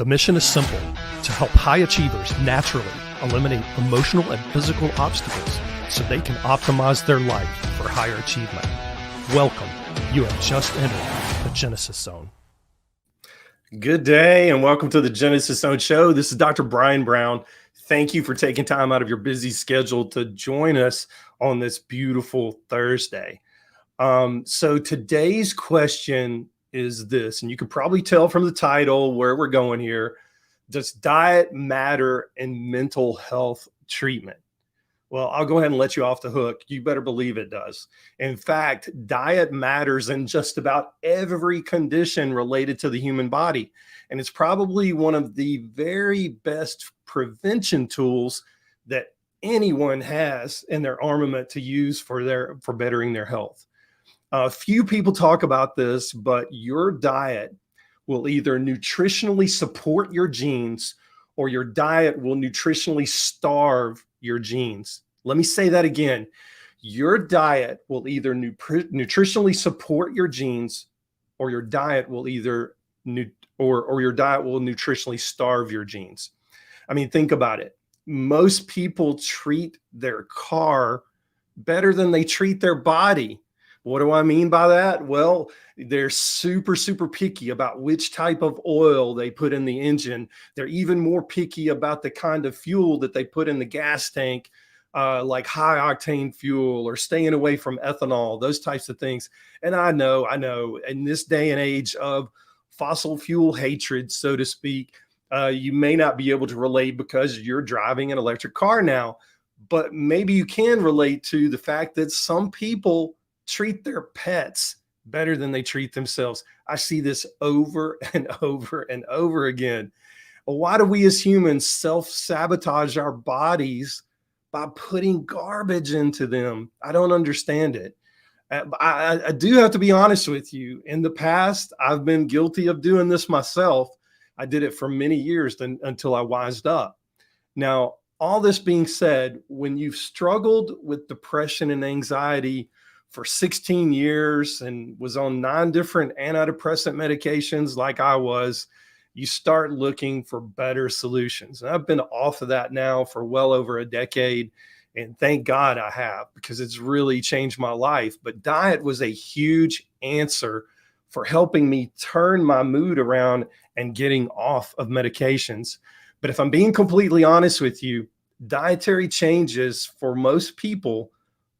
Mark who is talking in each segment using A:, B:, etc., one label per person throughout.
A: The mission is simple: to help high achievers naturally eliminate emotional and physical obstacles so they can optimize their life for higher achievement. Welcome. You have just entered the Genesis Zone. Good day and welcome to the Genesis Zone show. This is Dr. Brian Brown. Thank you for taking time out of your busy schedule to join us on this beautiful Thursday. So today's question is this, and you can probably tell from the title where we're going here. Does diet matter in mental health treatment? Well, I'll go ahead and let you off the hook. You better believe it does. In fact, diet matters in just about every condition related to the human body. And it's probably one of the very best prevention tools that anyone has in their armament to use for bettering their health. Few people talk about this, but your diet will either nutritionally support your genes or your diet will nutritionally starve your genes. Let me say that again. Your diet will either nutritionally support your genes or your diet will your diet will nutritionally starve your genes. I mean, think about it. Most people treat their car better than they treat their body. What do I mean by that? Well, they're super, super picky about which type of oil they put in the engine. They're even more picky about the kind of fuel that they put in the gas tank, like high octane fuel or staying away from ethanol, those types of things. And I know, in this day and age of fossil fuel hatred, so to speak, you may not be able to relate because you're driving an electric car now, but maybe you can relate to the fact that some people treat their pets better than they treat themselves. I see this over and over and over again. Why do we as humans self-sabotage our bodies by putting garbage into them? I don't understand it. I do have to be honest with you. In the past, I've been guilty of doing this myself. I did it for many years until I wised up. Now, all this being said, when you've struggled with depression and anxiety for 16 years and was on 9 different antidepressant medications like I was, you start looking for better solutions. And I've been off of that now for well over a decade. And thank God I have, because it's really changed my life. But diet was a huge answer for helping me turn my mood around and getting off of medications. But if I'm being completely honest with you, dietary changes for most people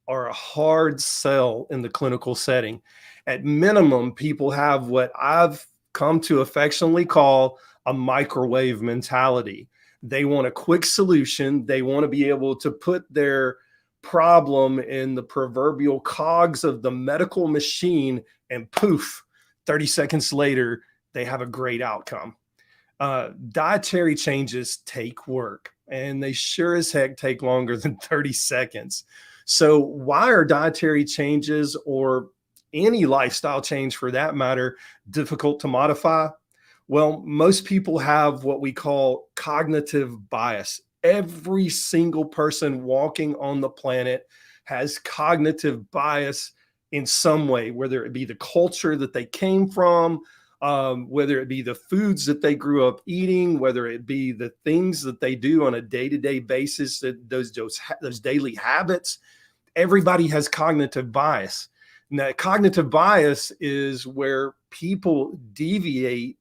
A: are a hard sell in the clinical setting. At minimum, people have what I've come to affectionately call a microwave mentality. They want a quick solution. They want to be able to put their problem in the proverbial cogs of the medical machine and poof, 30 seconds later, they have a great outcome. Dietary changes take work, and they sure as heck take longer than 30 seconds. So why are dietary changes, or any lifestyle change for that matter, difficult to modify? Well, most people have what we call cognitive bias. Every single person walking on the planet has cognitive bias in some way, whether it be the culture that they came from, whether it be the foods that they grew up eating, whether it be the things that they do on a day-to-day basis, that those daily habits. Everybody has cognitive bias. Now, cognitive bias is where people deviate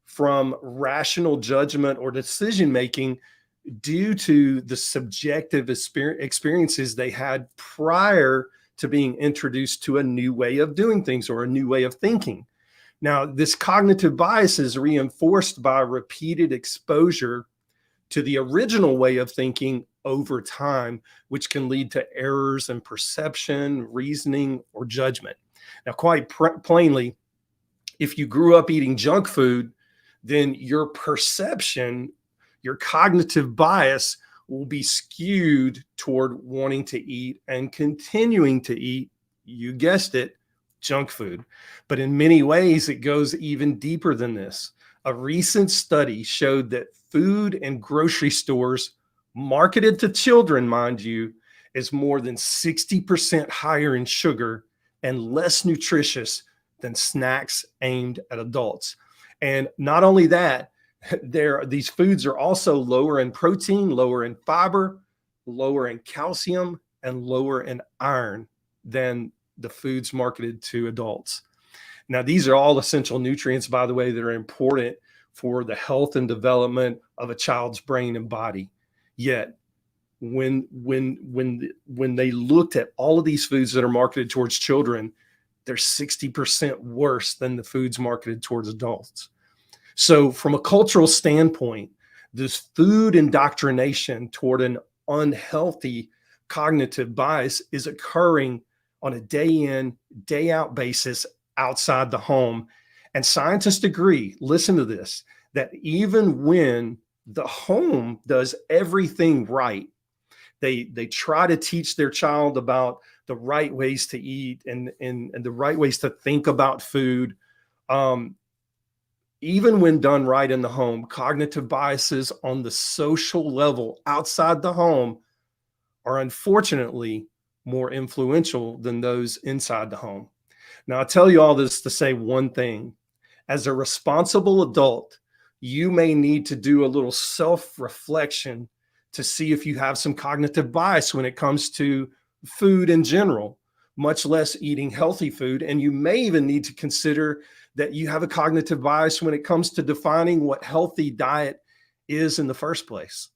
A: from rational judgment or decision making due to the subjective experiences they had prior to being introduced to a new way of doing things or a new way of thinking. Now, this cognitive bias is reinforced by repeated exposure to the original way of thinking over time, which can lead to errors in perception, reasoning, or judgment. Now, quite plainly, if you grew up eating junk food, then your perception, your cognitive bias will be skewed toward wanting to eat and continuing to eat, you guessed it, junk food. But in many ways, it goes even deeper than this. A recent study showed that food in grocery stores marketed to children, mind you, is more than 60% higher in sugar and less nutritious than snacks aimed at adults. And not only that, These foods are also lower in protein, lower in fiber, lower in calcium, and lower in iron than the foods marketed to adults. Now, these are all essential nutrients, by the way, that are important for the health and development of a child's brain and body. Yet, when they looked at all of these foods that are marketed towards children, they're 60% worse than the foods marketed towards adults. So, from a cultural standpoint, this food indoctrination toward an unhealthy cognitive bias is occurring on a day in, day out basis outside the home. And scientists agree, listen to this, that even when the home does everything right, they try to teach their child about the right ways to eat and the right ways to think about food. Even when done right in the home, cognitive biases on the social level outside the home are unfortunately more influential than those inside the home. Now, I tell you all this to say one thing. As a responsible adult, you may need to do a little self-reflection to see if you have some cognitive bias when it comes to food in general, much less eating healthy food. And you may even need to consider that you have a cognitive bias when it comes to defining what healthy diet is in the first place.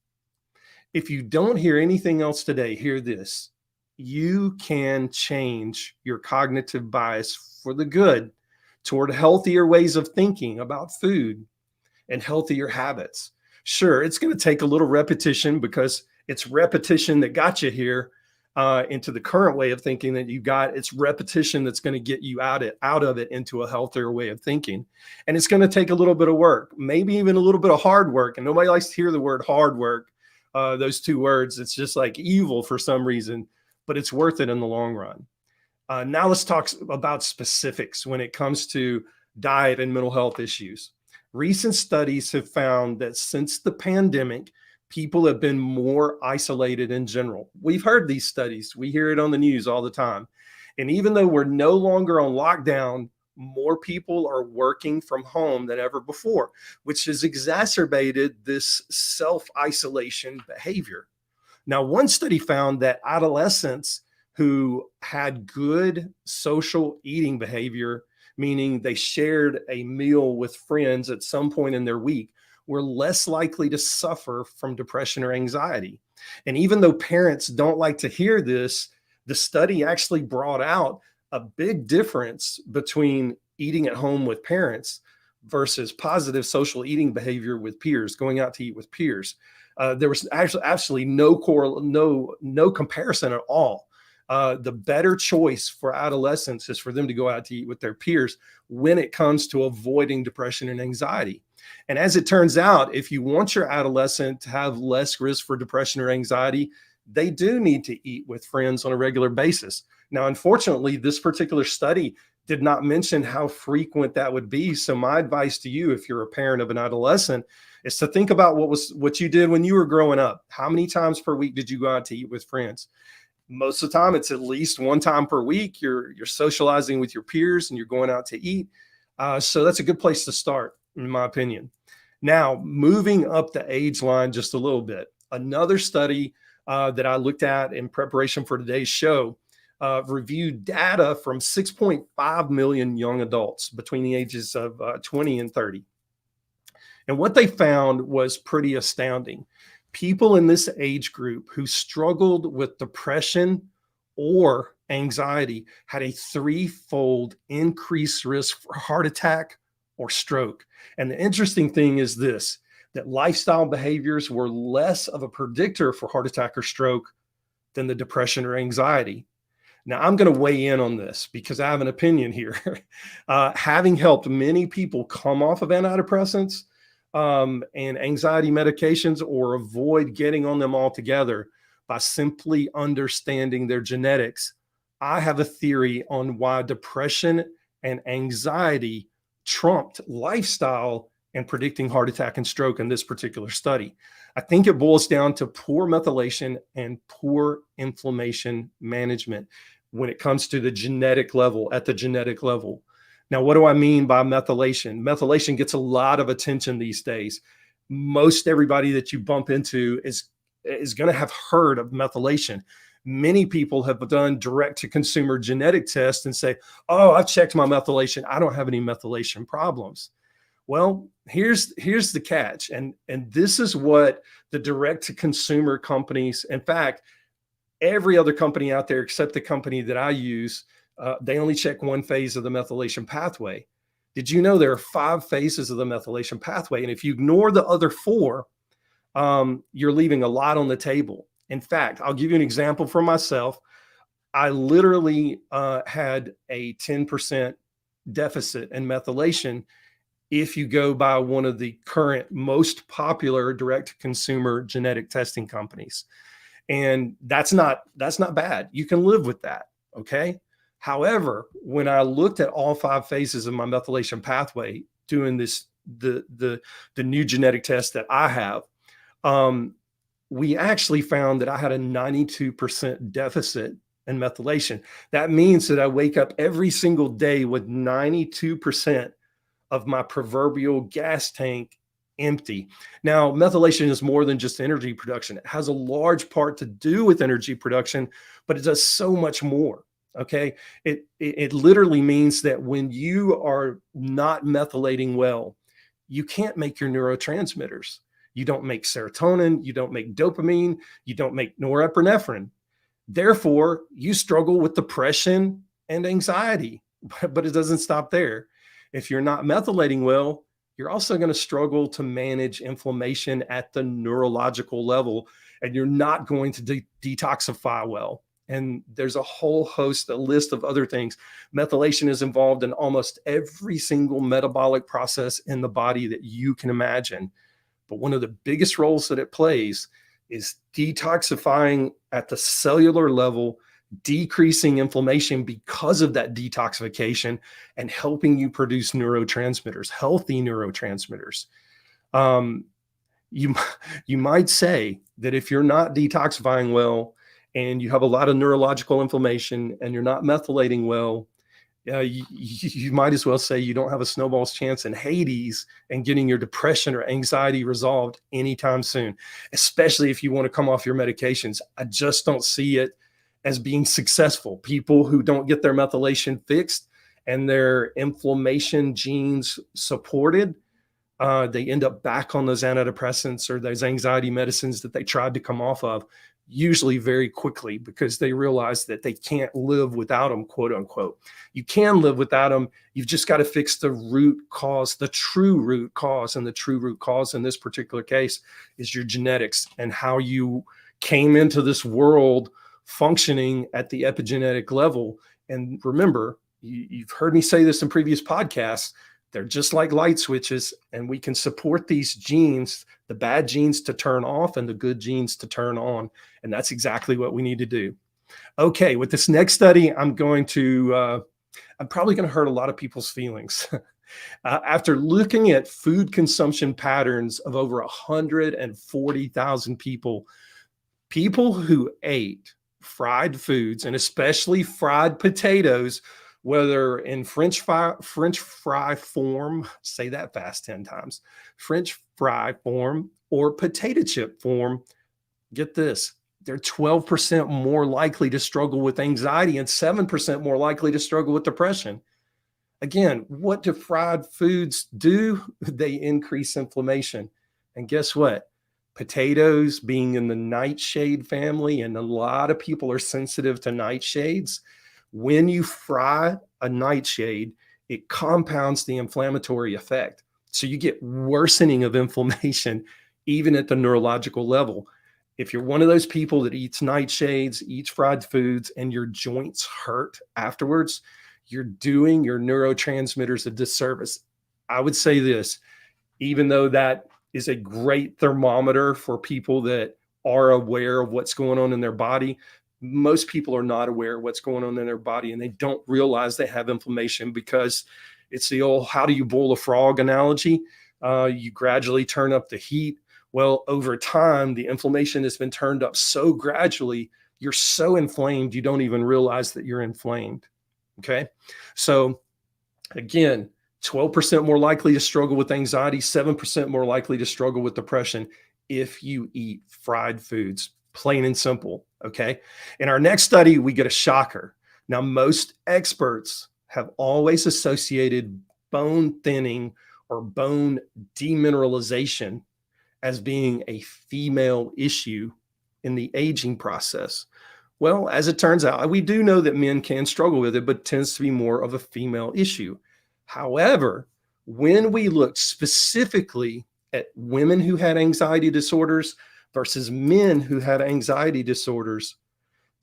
A: If you don't hear anything else today, hear this. You can change your cognitive bias for the good toward healthier ways of thinking about food and healthier habits. Sure, it's going to take a little repetition because it's repetition that got you here into the current way of thinking that you got. It's repetition that's going to get you out of it into a healthier way of thinking. And it's going to take a little bit of work, maybe even a little bit of hard work. And nobody likes to hear the word hard work, those two words. It's just like evil for some reason, but it's worth it in the long run. Now let's talk about specifics when it comes to diet and mental health issues. Recent studies have found that since the pandemic, people have been more isolated in general. We've heard these studies. We hear it on the news all the time. And even though we're no longer on lockdown, more people are working from home than ever before, which has exacerbated this self-isolation behavior. Now, one study found that adolescents who had good social eating behavior, meaning they shared a meal with friends at some point in their week, were less likely to suffer from depression or anxiety. And even though parents don't like to hear this, the study actually brought out a big difference between eating at home with parents versus positive social eating behavior with peers, going out to eat with peers. There was actually no comparison at all. The better choice for adolescents is for them to go out to eat with their peers when it comes to avoiding depression and anxiety. And as it turns out, if you want your adolescent to have less risk for depression or anxiety, they do need to eat with friends on a regular basis. Now, unfortunately, this particular study did not mention how frequent that would be. So my advice to you, if you're a parent of an adolescent, is to think about what you did when you were growing up. How many times per week did you go out to eat with friends? Most of the time, it's at least one time per week. You're socializing with your peers and you're going out to eat. So that's a good place to start, in my opinion. Now, moving up the age line just a little bit, another study that I looked at in preparation for today's show reviewed data from 6.5 million young adults between the ages of 20 and 30. And what they found was pretty astounding. People in this age group who struggled with depression or anxiety had a threefold increased risk for heart attack or stroke. And the interesting thing is this, that lifestyle behaviors were less of a predictor for heart attack or stroke than the depression or anxiety. Now, I'm going to weigh in on this because I have an opinion here. Having helped many people come off of antidepressants and anxiety medications or avoid getting on them altogether by simply understanding their genetics, I have a theory on why depression and anxiety trumped lifestyle and predicting heart attack and stroke in this particular study. I think it boils down to poor methylation and poor inflammation management when it comes to the genetic level, at the genetic level. Now, what do I mean by methylation? Methylation gets a lot of attention these days. most everybody that you bump into is going to have heard of methylation. Many people have done direct to consumer genetic tests and say, oh, I've checked my methylation. I don't have any methylation problems. Well, here's the catch. And this is what the direct to consumer companies, in fact, every other company out there except the company that I use, they only check one phase of the methylation pathway. Did you know there are 5 phases of the methylation pathway? And if you ignore the other 4, you're leaving a lot on the table. In fact, I'll give you an example for myself. I literally had a 10% deficit in methylation if you go by one of the current most popular direct-to-consumer genetic testing companies. And that's not bad. You can live with that, okay? However, when I looked at all 5 phases of my methylation pathway, doing the new genetic test that I have, we actually found that I had a 92% deficit in methylation. That means that I wake up every single day with 92% of my proverbial gas tank empty. Now, methylation is more than just energy production. It has a large part to do with energy production, but it does so much more. Okay. It literally means that when you are not methylating well, you can't make your neurotransmitters. You don't make serotonin, you don't make dopamine, you don't make norepinephrine. Therefore, you struggle with depression and anxiety, but it doesn't stop there. If you're not methylating well, you're also going to struggle to manage inflammation at the neurological level, and you're not going to detoxify well. And there's a whole host, a list of other things. Methylation is involved in almost every single metabolic process in the body that you can imagine. But one of the biggest roles that it plays is detoxifying at the cellular level, decreasing inflammation because of that detoxification, and helping you produce neurotransmitters, healthy neurotransmitters. You might say that if you're not detoxifying well and you have a lot of neurological inflammation and you're not methylating well, you might as well say you don't have a snowball's chance in Hades and getting your depression or anxiety resolved anytime soon, especially if you want to come off your medications. I just don't see it as being successful. People who don't get their methylation fixed and their inflammation genes supported, they end up back on those antidepressants or those anxiety medicines that they tried to come off of, usually very quickly, because they realize that they can't live without them, quote unquote. You can live without them. You've just got to fix the root cause, the true root cause. And the true root cause in this particular case is your genetics and how you came into this world functioning at the epigenetic level. And remember, you've heard me say this in previous podcasts, they're just like light switches, and we can support these genes, the bad genes to turn off and the good genes to turn on. And that's exactly what we need to do. Okay, with this next study, I'm probably going to hurt a lot of people's feelings. After looking at food consumption patterns of over 140,000 people who ate fried foods, and especially fried potatoes, whether in French fry form, say that fast 10 times, French fry form or potato chip form, get this, they're 12% more likely to struggle with anxiety and 7% more likely to struggle with depression. Again, what do fried foods do? They increase inflammation. And guess what? Potatoes being in the nightshade family, and a lot of people are sensitive to nightshades. When you fry a nightshade, it compounds the inflammatory effect. So you get worsening of inflammation, even at the neurological level. If you're one of those people that eats nightshades, eats fried foods, and your joints hurt afterwards, you're doing your neurotransmitters a disservice. I would say this, even though that is a great thermometer for people that are aware of what's going on in their body, most people are not aware of what's going on in their body, and they don't realize they have inflammation because it's the old how do you boil a frog analogy. You gradually turn up the heat. Well, over time, the inflammation has been turned up so gradually, you're so inflamed, you don't even realize that you're inflamed. Okay. So again, 12% more likely to struggle with anxiety, 7% more likely to struggle with depression if you eat fried foods, plain and simple. Okay. In our next study, we get a shocker. Now, most experts have always associated bone thinning or bone demineralization as being a female issue in the aging process. Well, as it turns out, we do know that men can struggle with it, but it tends to be more of a female issue. However, when we look specifically at women who had anxiety disorders versus men who had anxiety disorders,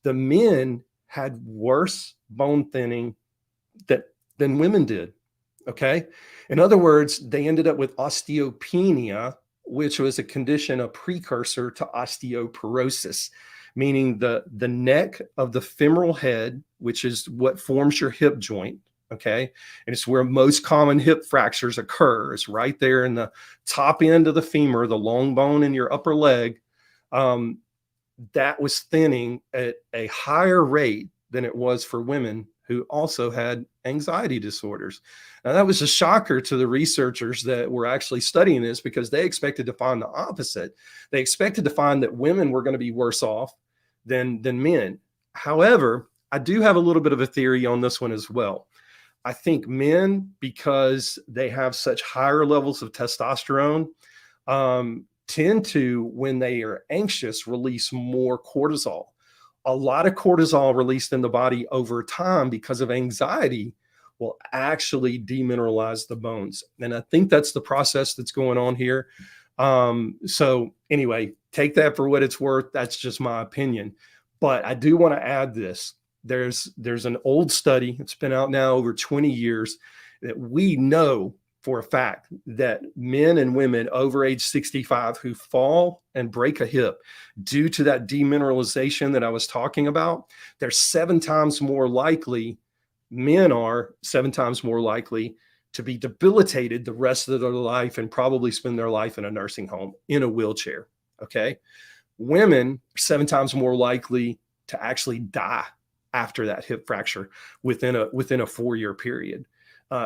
A: the men had worse bone thinning than women did. Okay. In other words, they ended up with osteopenia, which was a condition, a precursor to osteoporosis, meaning the neck of the femoral head, which is what forms your hip joint. Okay. And it's where most common hip fractures occur. It's right there in the top end of the femur, the long bone in your upper leg. That was thinning at a higher rate than it was for women who also had anxiety disorders. Now, that was a shocker to the researchers that were actually studying this, because they expected to find the opposite. They expected to find that women were going to be worse off than men. However, I do have a little bit of a theory on this one as well. I think men, because they have such higher levels of testosterone, tend to, when they are anxious, release more cortisol. A lot of cortisol released in the body over time because of anxiety will actually demineralize the bones. And I think that's the process that's going on here. So anyway, take that for what it's worth. That's just my opinion. But I do want to add this. There's an old study, it's been out now over 20 years, that we know for a fact that men and women over age 65 who fall and break a hip due to that demineralization that I was talking about, they're 7 times more likely, men are 7 times more likely to be debilitated the rest of their life and probably spend their life in a nursing home in a wheelchair. Okay. Women are 7 times more likely to actually die after that hip fracture within a 4-year period.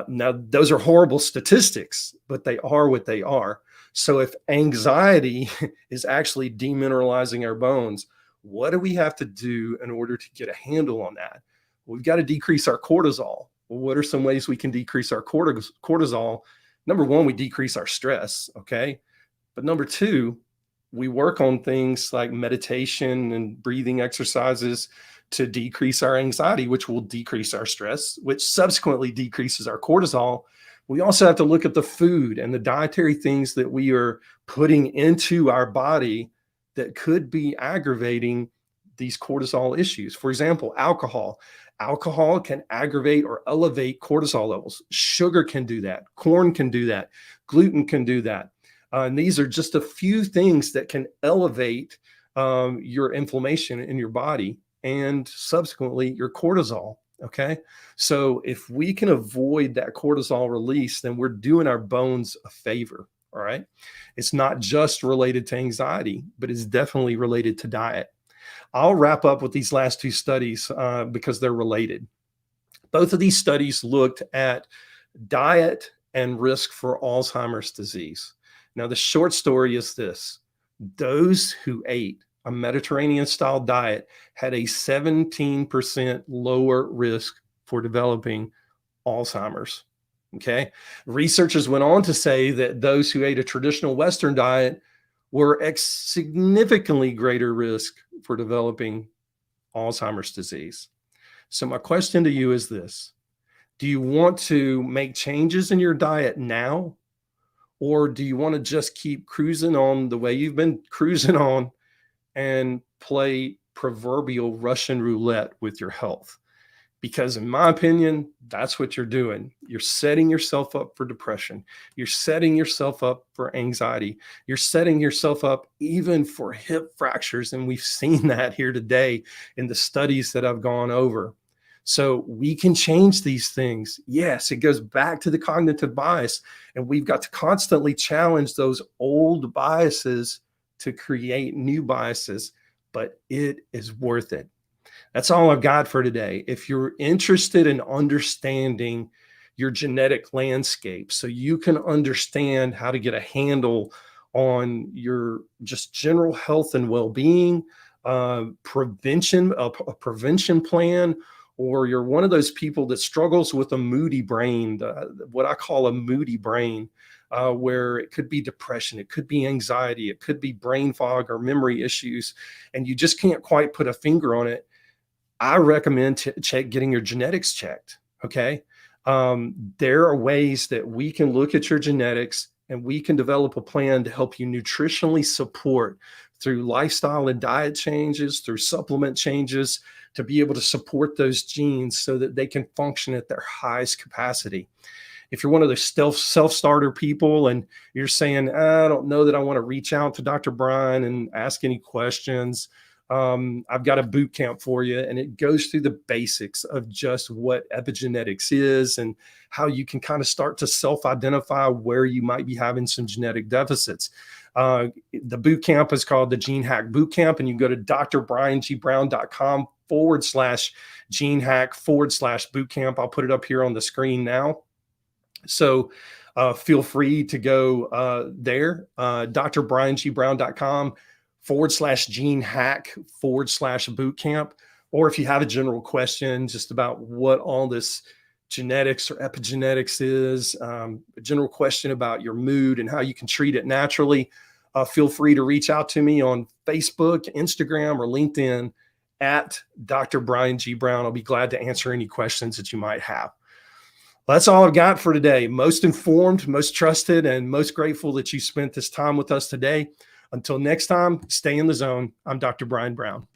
A: Now, those are horrible statistics, but they are what they are. So if anxiety is actually demineralizing our bones, what do we have to do in order to get a handle on that? We've got to decrease our cortisol. Well, what are some ways we can decrease our cortisol? Number one, we decrease our stress, okay? But number two, we work on things like meditation and breathing exercises to decrease our anxiety, which will decrease our stress, which subsequently decreases our cortisol. We also have to look at the food and the dietary things that we are putting into our body that could be aggravating these cortisol issues. For example, alcohol. Alcohol can aggravate or elevate cortisol levels. Sugar can do that. Corn can do that. Gluten can do that. And these are just a few things that can elevate your inflammation in your body and subsequently your cortisol. Okay. So if we can avoid that cortisol release, then we're doing our bones a favor. All right. It's not just related to anxiety, but it's definitely related to diet. I'll wrap up with these last 2 studies because they're related. Both of these studies looked at diet and risk for Alzheimer's disease. Now, the short story is this: those who ate a Mediterranean style diet had a 17% lower risk for developing Alzheimer's. Okay. Researchers went on to say that those who ate a traditional Western diet were at significantly greater risk for developing Alzheimer's disease. So my question to you is this: do you want to make changes in your diet now? Or do you want to just keep cruising on the way you've been cruising on and play proverbial Russian roulette with your health? Because in my opinion, that's what you're doing. You're setting yourself up for depression. You're setting yourself up for anxiety. You're setting yourself up even for hip fractures. And we've seen that here today in the studies that I've gone over. So we can change these things. Yes, it goes back to the cognitive bias, and we've got to constantly challenge those old biases to create new biases, but it is worth it. That's all I've got for today. If you're interested in understanding your genetic landscape so you can understand how to get a handle on your just general health and well-being, prevention, a prevention plan, or you're one of those people that struggles with a moody brain, what I call a moody brain, where it could be depression, it could be anxiety, it could be brain fog or memory issues, and you just can't quite put a finger on it. I recommend getting your genetics checked. Okay. There are ways that we can look at your genetics and we can develop a plan to help you nutritionally support through lifestyle and diet changes, through supplement changes, to be able to support those genes so that they can function at their highest capacity. If you're one of those self-starter people and you're saying, I don't know that I want to reach out to Dr. Brian and ask any questions, I've got a boot camp for you, and it goes through the basics of just what epigenetics is and how you can kind of start to self-identify where you might be having some genetic deficits. The boot camp is called the Gene Hack Boot Camp, and you go to drbriangBrown.com/gene hack/boot camp. I'll put it up here on the screen now. So feel free to go there, drbriangBrown.com/gene hack/boot camp. Or if you have a general question just about what all this genetics or epigenetics is, a general question about your mood and how you can treat it naturally, feel free to reach out to me on Facebook, Instagram, or LinkedIn at Dr. Brian G. Brown. I'll be glad to answer any questions that you might have. Well, that's all I've got for today. Most informed, most trusted, and most grateful that you spent this time with us today. Until next time, stay in the zone. I'm Dr. Brian Brown.